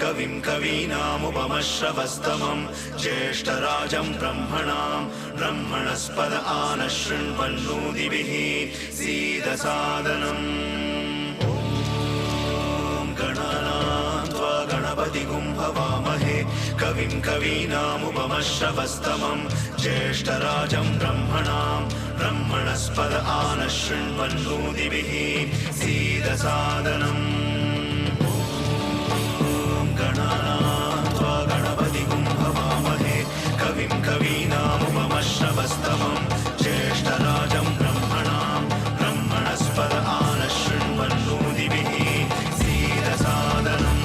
कविं कवीनामुपमश्रवस्तमं ज्येष्ठराजं ब्रह्मणस्पद आनशृण्वन्नोतिभिः सीदसादनम्। गणपतिगुं भवामहे कविं कवीनामुपमश्रवस्तमं ज्येष्ठराजं ब्रह्मणस्पद आनशृण्वन्नोतिभिः सीदसादनम्। गणानां गणपतिगुं भवामहे कविं कवीनामुपमश्रवस्तमं ज्येष्ठराजं ब्रह्मणस्पद आनशृण्वन्नोतिभिः सीदसादनम्।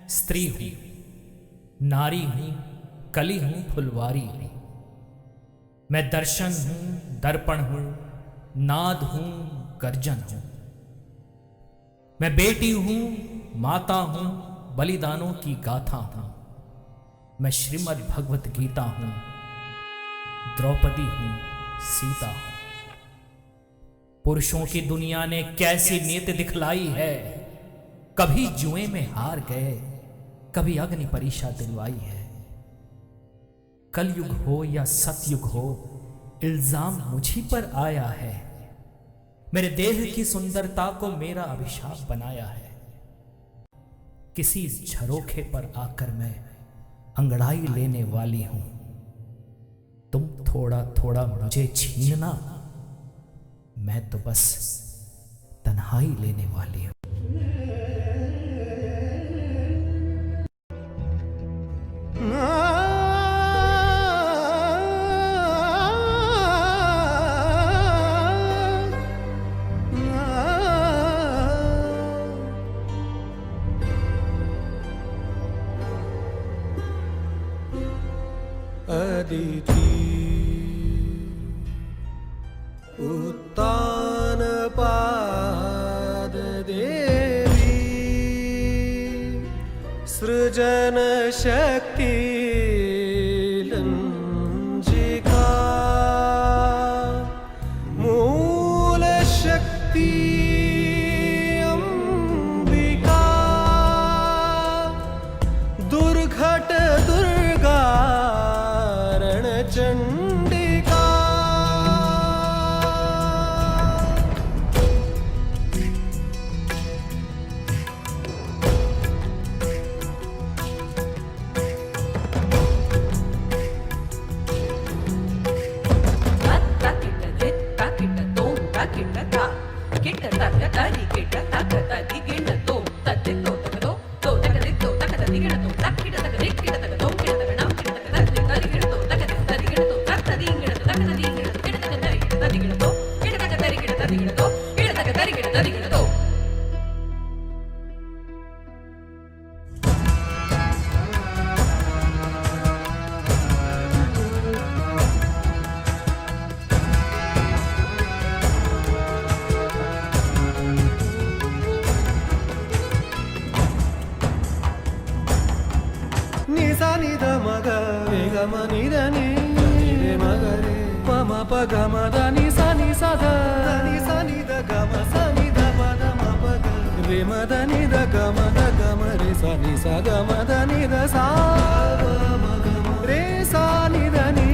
स्त्री हूं, नारी हूं, कली हूं, फुलवारी हूं। मैं दर्शन हूं, दर्पण हूं, नाद हूं, गर्जन हूं। मैं बेटी हूं, माता हूं, बलिदानों की गाथा हूं। मैं श्रीमद् भगवत गीता हूं, द्रौपदी हूं, सीता हूं। पुरुषों की दुनिया ने कैसी नीति दिखलाई है, कभी जुए में हार गए, कभी अग्नि परीक्षा दिलवाई है। कलयुग हो या सतयुग हो, इल्जाम मुझी पर आया है। मेरे देह की सुंदरता को मेरा अभिशाप बनाया है। किसी झरोखे पर आकर मैं अंगड़ाई लेने वाली हूं। तुम थोड़ा थोड़ा मुझे छीनना, मैं तो बस तन्हाई लेने वाली हूं। अदिति उत्तानपाद देवी सृजन शक्ति लंजिका मूल शक्ति अंबिका दुर्घट दुर्गा चंडिका। ग म द नि सा नि सा ध नि सा नि द ग म सा नि ध प द म प ग रे म द नि द ग म रे सा नि सा ग म द नि द सा रे सा नि द नि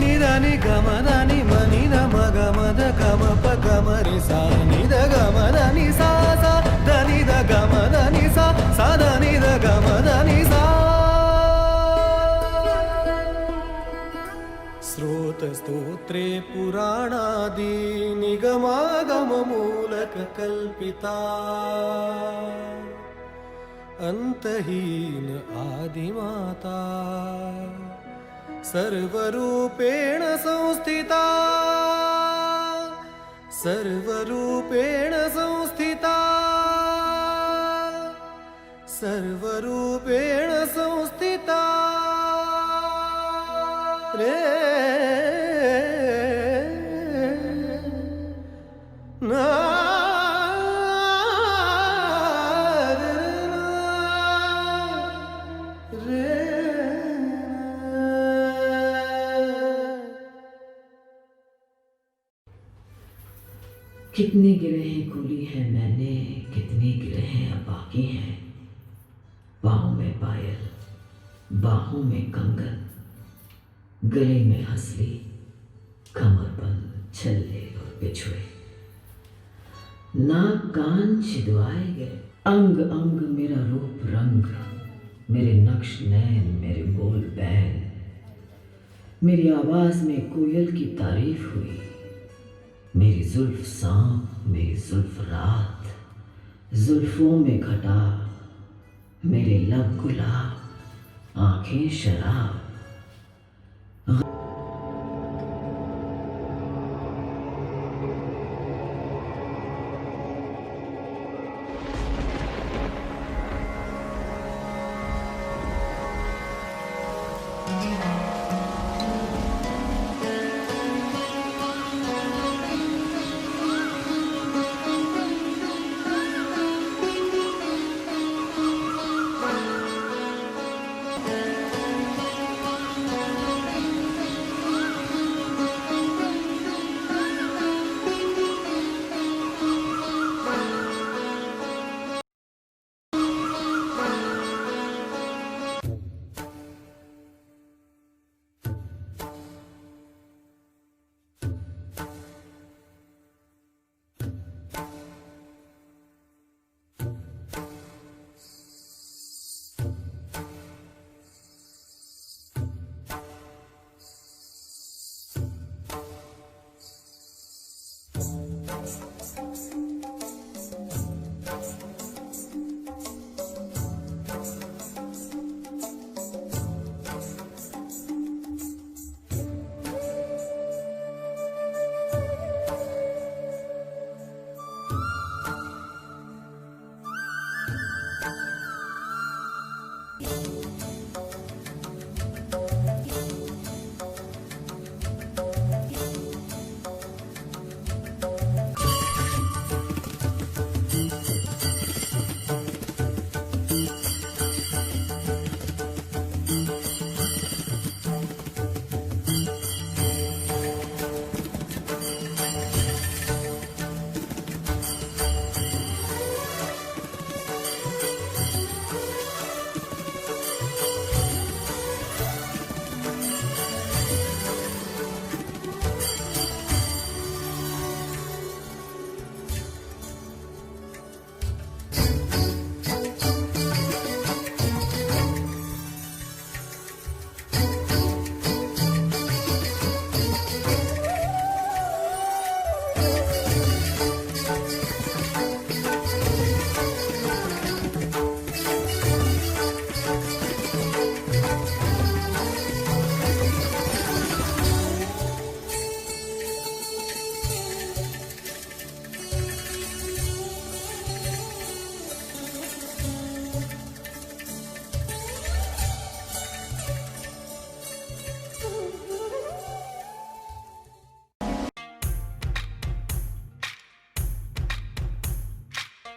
नि द नि ग म द नि म नि द म ग म द ग म प ग म रे सा नि द ग म द नि सा सा द नि द ग म द नि सा सा द नि द ग म द नि सा स्रोतस्तोत्रे पुराणादि निगमागममूलक कल्पिता अन्तहीन आदिमाता सर्वरूपेण संस्थिता सर्वरूपेण संस्थिता सर्वरूपेण संस्थिता रे ना कितनी गिरहें खोली हैं मैंने, कितनी गिरहें अब बाकी हैं। पाँव में पायल, बाहों में कंगन, गले में हंसली, कमरबंद, छल्ले और बिछुए। नाक कान छिदवाए गए, अंग अंग मेरा रूप रंग, मेरे नक्श नैन, मेरे बोल बैन, मेरी आवाज में कोयल की तारीफ हुई। मेरी जुल्फ सांप, मेरी जुल्फ रात, जुल्फों में घटा, मेरे लब गुलाब, आंखें शराब।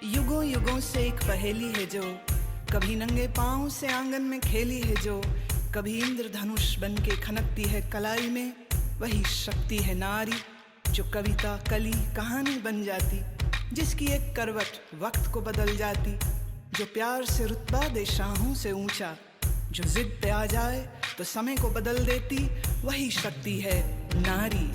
युगों युगों से एक पहेली है जो कभी नंगे पांव से आंगन में खेली है जो कभी इंद्रधनुष बन के खनकती है कलाई में वही शक्ति है नारी, जो कविता कली कहानी बन जाती, जिसकी एक करवट वक्त को बदल जाती, जो प्यार से रुतबा दे शाहों से ऊंचा, जो जिद पे आ जाए तो समय को बदल देती, वही शक्ति है नारी।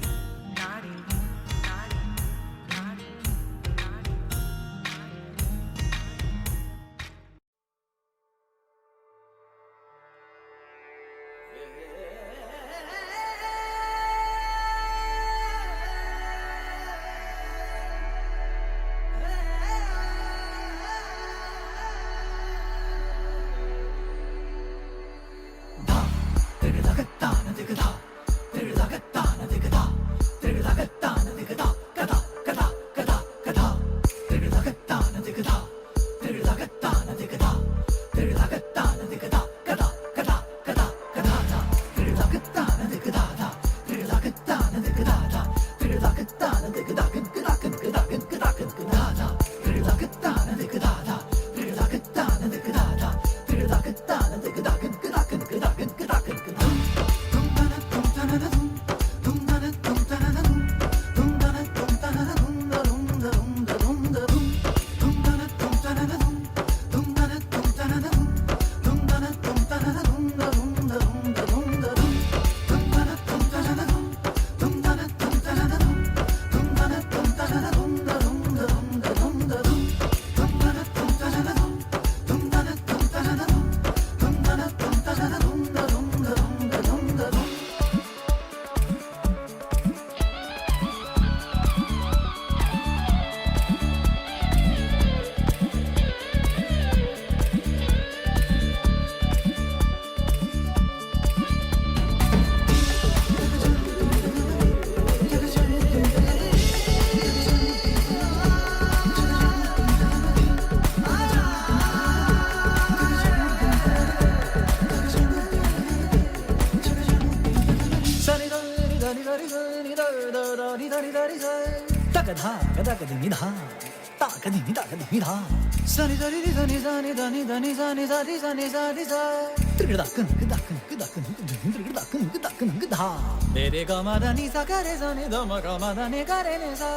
तेरे गमा धनी सा करे सनी धम गमा धनी करे ने सा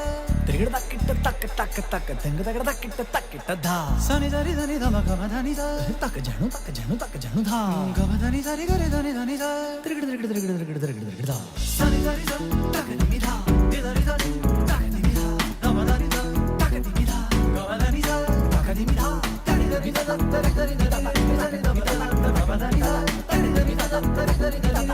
त्रिगड़ तक तक तक तक धंग तक तक धा सनी सरी सनी धम गमा धनी सा तक जणु धा गमा धनी सारी करे धनी धनी सा त्रिगड़ धा सनी सरी सा तक धनी धा ते धनी सा तक धनी धा गमा धनी सा तक धनी धा गमा धनी सा तक धनी धा तनी धनी धा तक धनी धा गमा धनी सा तनी धनी धा तक धनी धा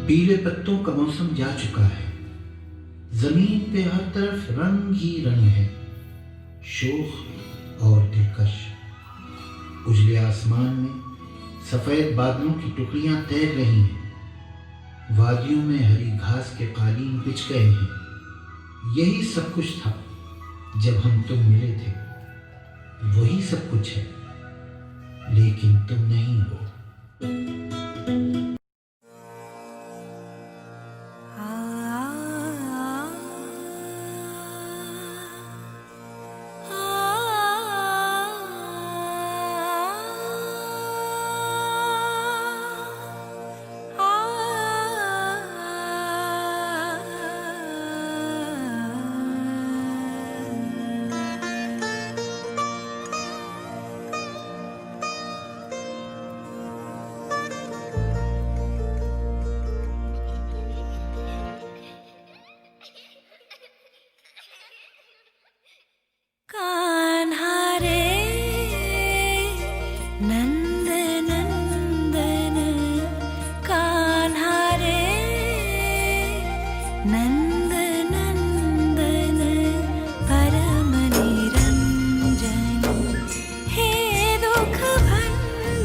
पीले पत्तों का मौसम जा चुका है। जमीन पे हर तरफ रंग ही रंग है, शोख और दिलकश। उजले आसमान में सफेद बादलों की टुकड़ियां तैर रही हैं। वादियों में हरी घास के कालीन बिछ गए हैं। यही सब कुछ था जब हम तुम मिले थे। वही सब कुछ है, लेकिन तुम नहीं हो।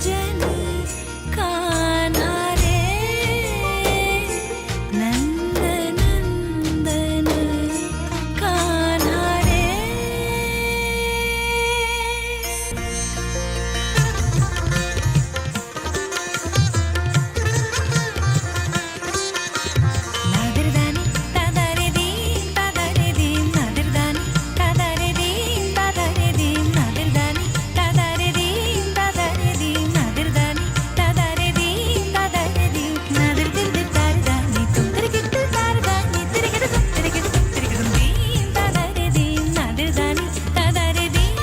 अंजन कान्हा रे नंद नंदन कान्हा रे। नादिरदानी तादारे दीन तादारे दीन नादिरदानी तादारे दीन तादारे दीन नादिरदानी तादारे दीन तादारे दीन नादिरदानी तादारे दीन तादारे दीन नादिर दिल दिल तारदानी तुम तेरे गिट्ट तारदानी तेरे गिट्ट तुम तेरे गिट्ट तुम तेरे गिट्ट तुम दीन तादारे दीन नादिरदानी तादारे दीन।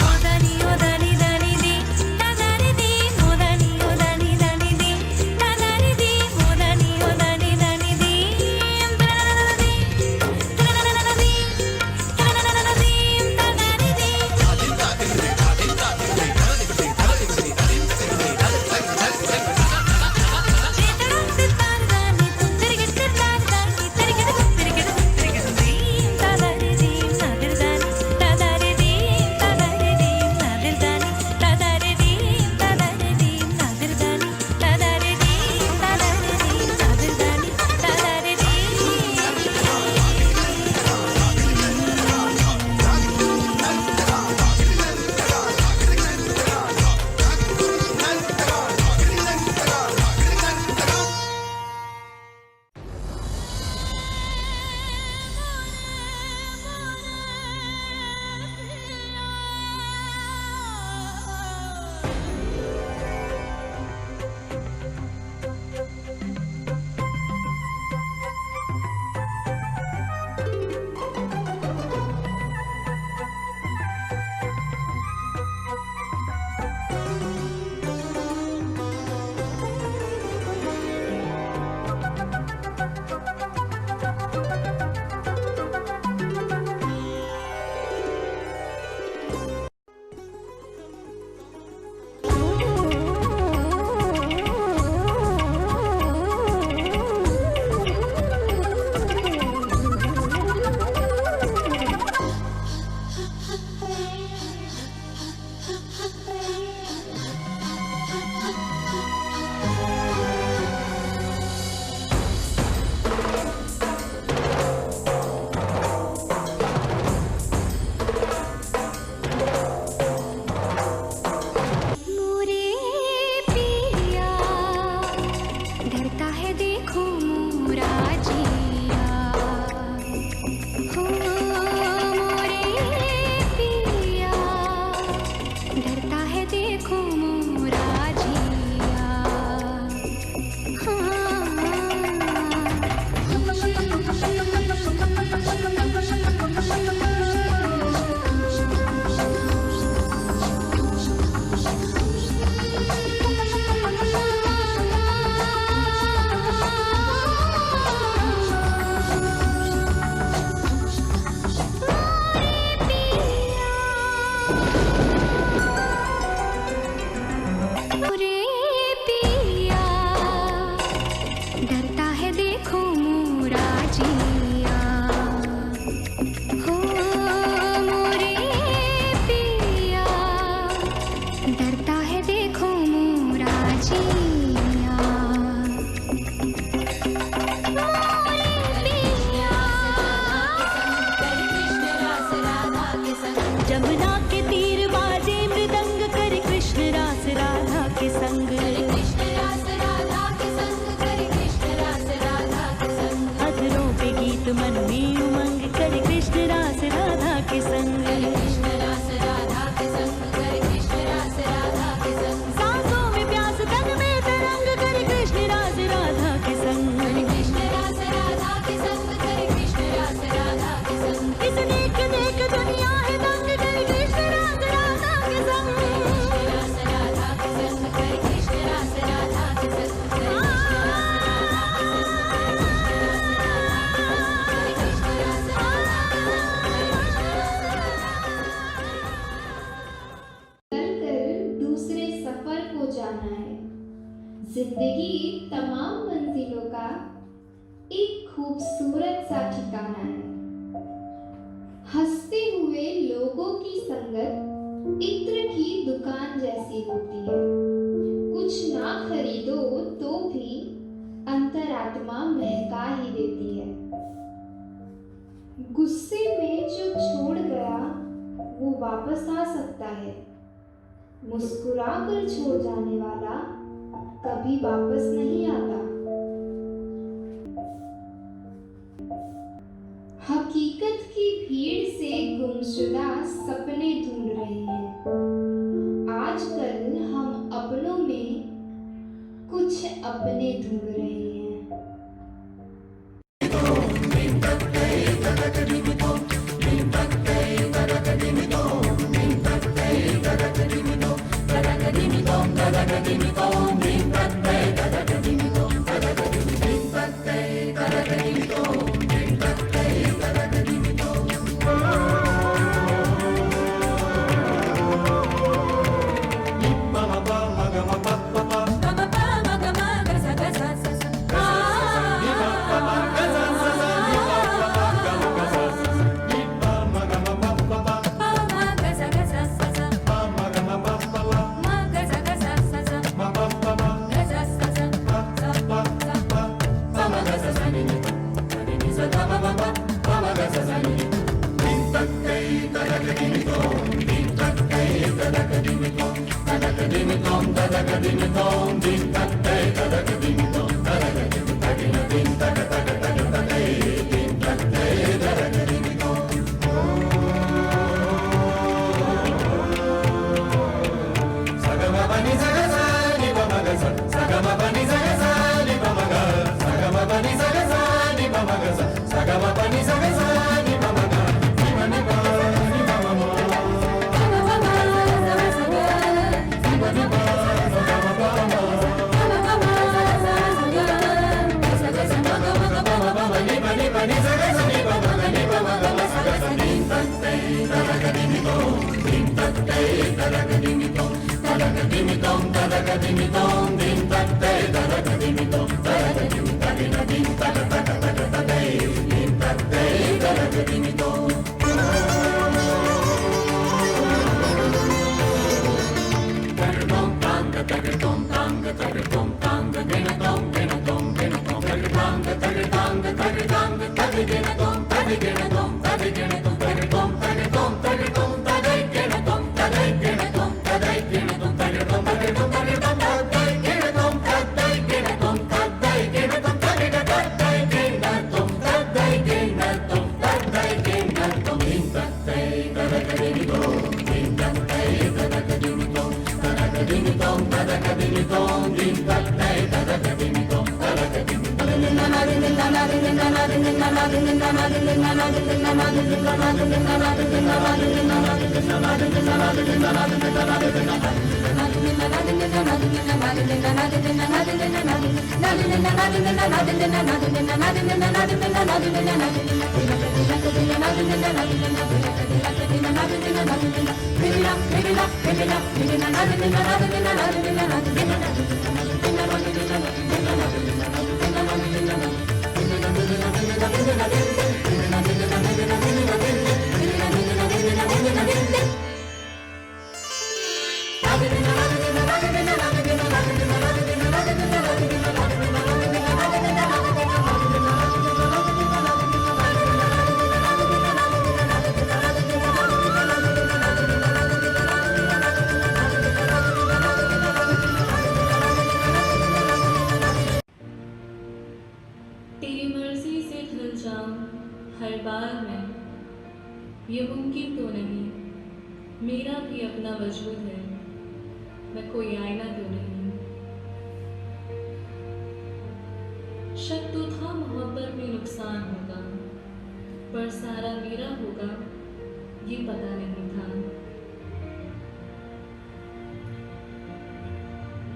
ओदानी ओदानी दानी दी तादारे दी ओदानी ओदानी दानी दी तादारे दी ओदानी ओदानी दानी दी तादारे तारदानी तुम तेरे गिट्ट तारदानी तेरे गिट्ट तुम तेरे गिट्ट तुम तेरे गिट्ट तुम दीन तादारे दी नादिरदानी तादारे दी तादारे दी नादिरदानी तादारे दी तादारे दी नादिरदानी तादारे दी तादारे दी नादिरदानी तादारे दी। मोरे पिया डरता है देखो मोरा जिया हो मोरे पिया डरता है देखो मोरा जिया मोरे पिया डरता है देखो मोरा जिया हो मोरे पिया डरता है देखो मोरा जिया मोरे पिया जमुना के तीर बाजे मृदंग करे कृष्ण रास राधा के संग अधरों पे गीत मन में उमंग करे कृष्ण रास राधा के संग सांसों में प्यास तन में तरंग करे कृष्ण रास राधा के संग इस नेक नेक दुनिया है दंग करे कृष्ण रास राधा के संग। कृष्ण खूबसूरत सा ठिकाना है। हंसते हुए लोगों की संगत इत्र की दुकान जैसी होती है। कुछ ना खरीदो तो भी अंतरात्मा महका ही देती है। गुस्से में जो छोड़ गया वो वापस आ सकता है। मुस्कुरा कर छोड़ जाने वाला कभी वापस नहीं आता। हकीकत की भीड़ से गुमशुदा सपने ढूंढ रहे हैं। आजकल हम अपनों में कुछ अपने ढूंढ रहे हैं। तेरी मर्जी से ढल जाऊं हर बार ये मुमकिन तो नहीं, मेरा भी अपना वजूद है, मैं कोई आईना तो नहीं। शक तो था मोहब्बत में नुकसान होगा, पर सारा मेरा होगा ये पता नहीं था।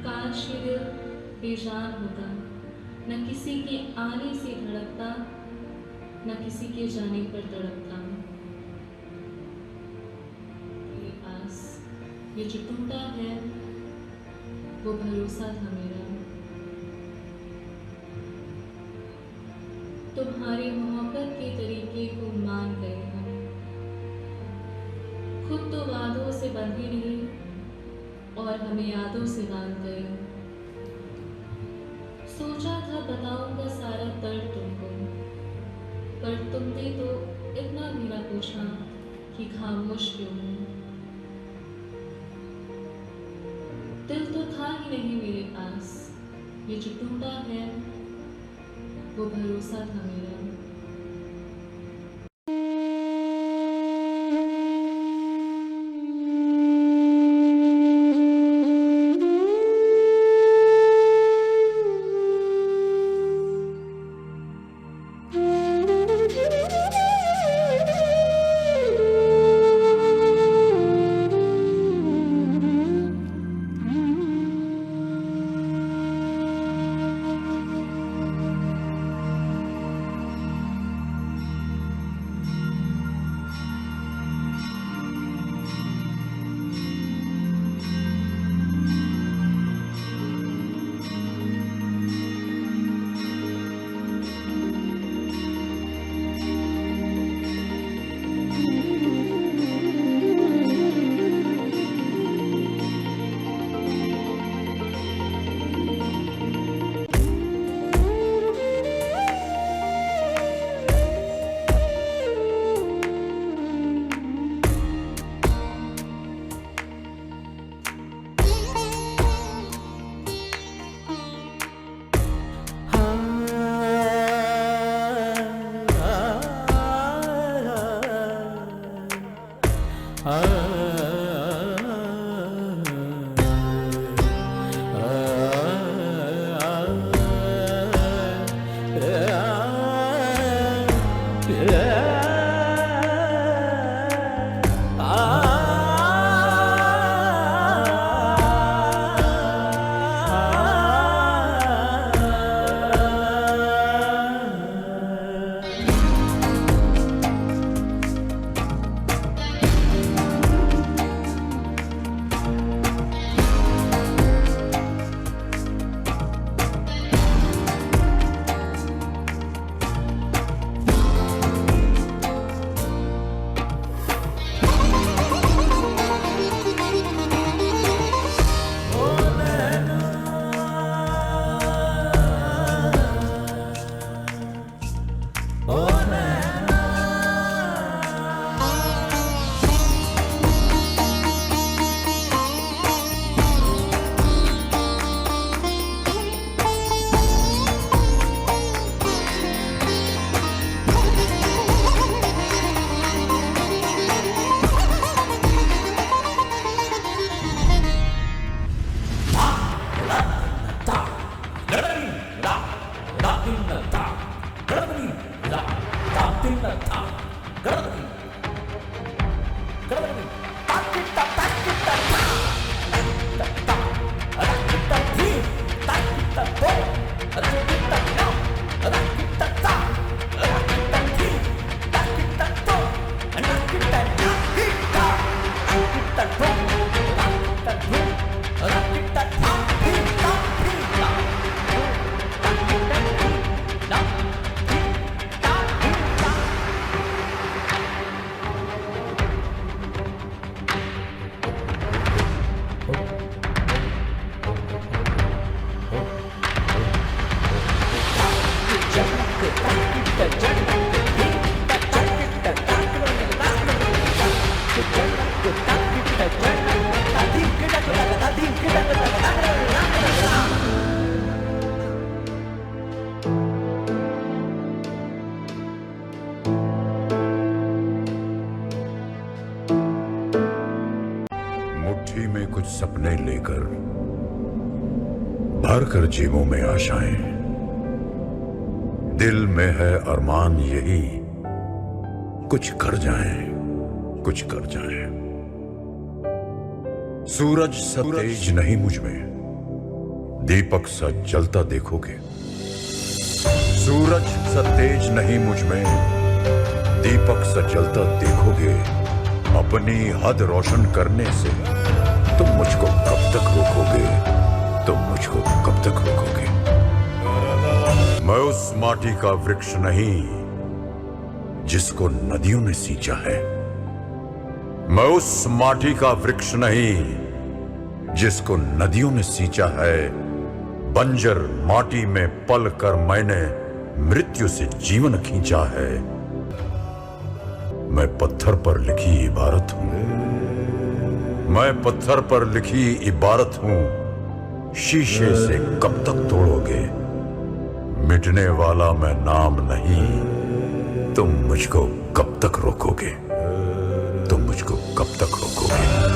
काश ये दिल बेजान होता, न किसी के आने से धड़कता, न किसी के जाने पर तड़पता। ये आस, ये जो टूटा है वो भरोसा था मेरा। तुम्हारी मोहब्बत के तरीके को मान गए हम। खुद तो वादों से बंधे नहीं और हमें यादों से बांध गए। सोचा था बताऊंगा सारा दर्द तुमको, पर तुमने तो इतना भी ना पूछा कि खामोश क्यों हूँ। दिल तो था ही नहीं मेरे पास, ये जो टूटा है वो भरोसा था मेरा। मुट्ठी में कुछ सपने लेकर भर कर जेबों में आशाएं, दिल में है अरमान यही कुछ कर जाएं, कुछ कर जाएं। सूरज सा तेज नहीं मुझ में, दीपक सा जलता देखोगे। सूरज सा तेज नहीं मुझ में, दीपक सा जलता देखोगे। अपनी हद रोशन करने से तुम मुझको कब तक रोकोगे, तुम मुझको कब तक रोकोगे। मैं उस माटी का वृक्ष नहीं जिसको नदियों ने सींचा है। मैं उस माटी का वृक्ष नहीं जिसको नदियों ने सींचा है। बंजर माटी में पल कर मैंने मृत्यु से जीवन खींचा है। मैं पत्थर पर लिखी इबारत हूं। मैं पत्थर पर लिखी इबारत हूं। शीशे से कब तक तोड़ोगे? मिटने वाला मैं नाम नहीं। तुम मुझको कब तक रोकोगे? तुम मुझको कब तक रोकोगे?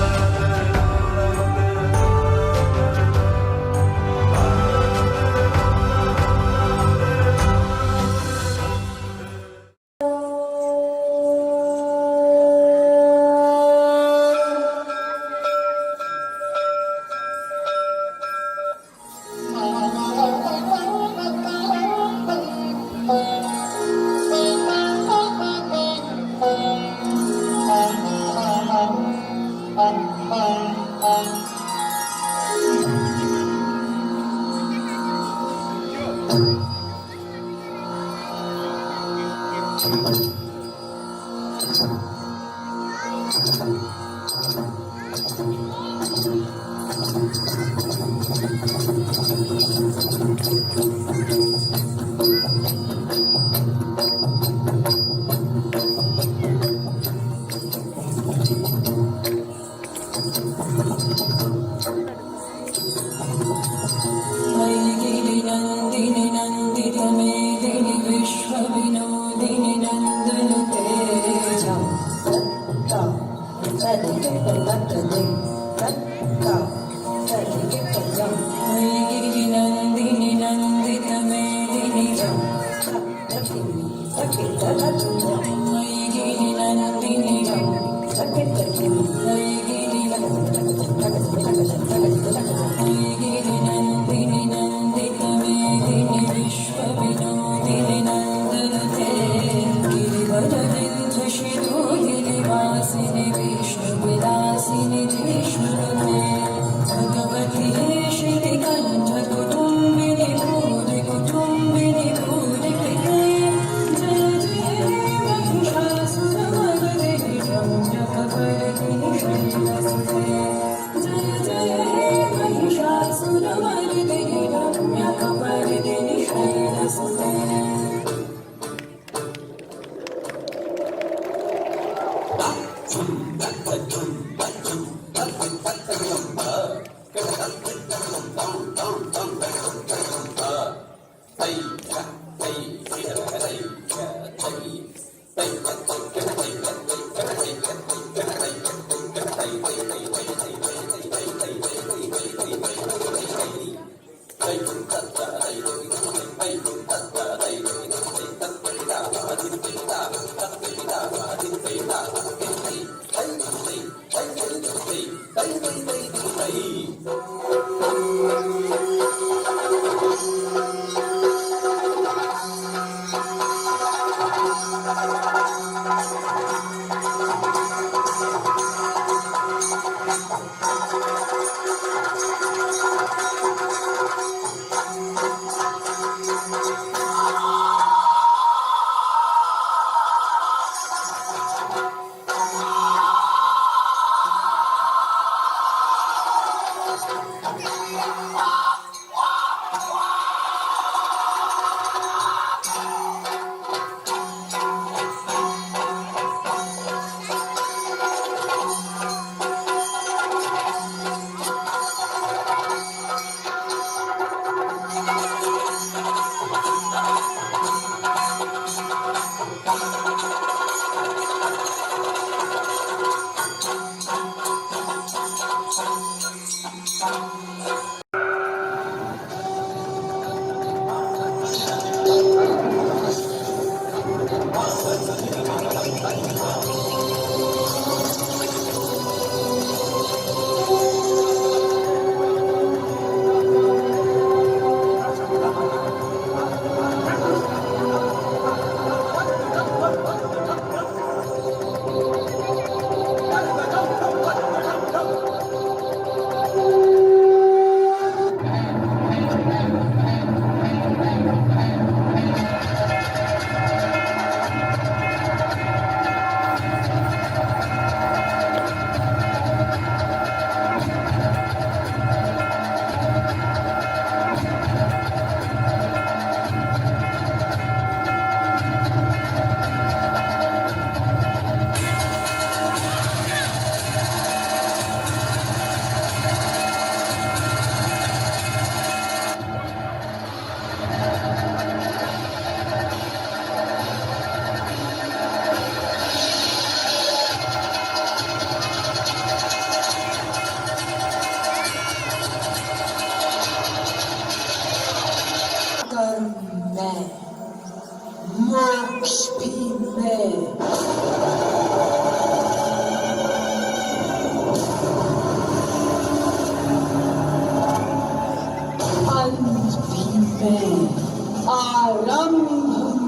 रंग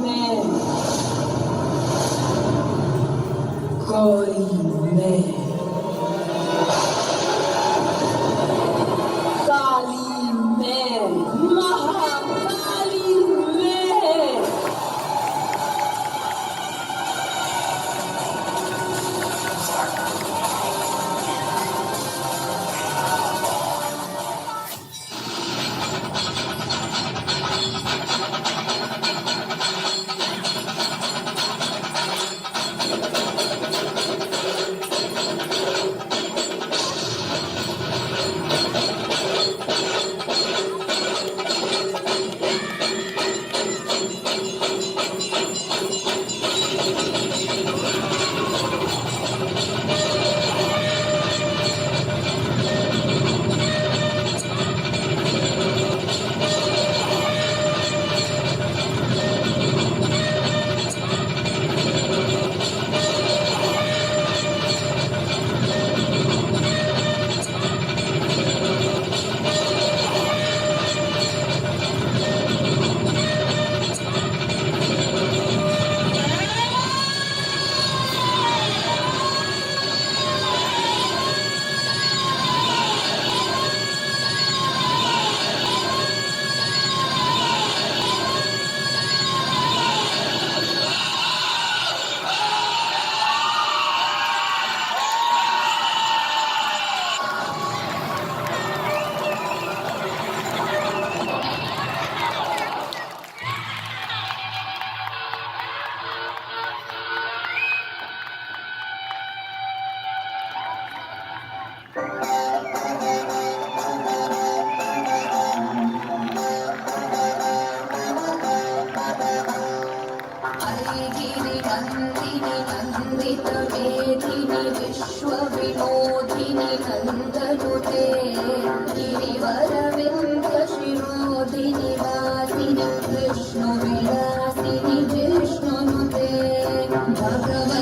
में गौरी में काली में महाकाली में विश्वविनोदिनि नन्दनुते गिरिवरविन्दशिरोधिनि वासिनि विष्णुविलासिनि जिष्णुनुते भगवति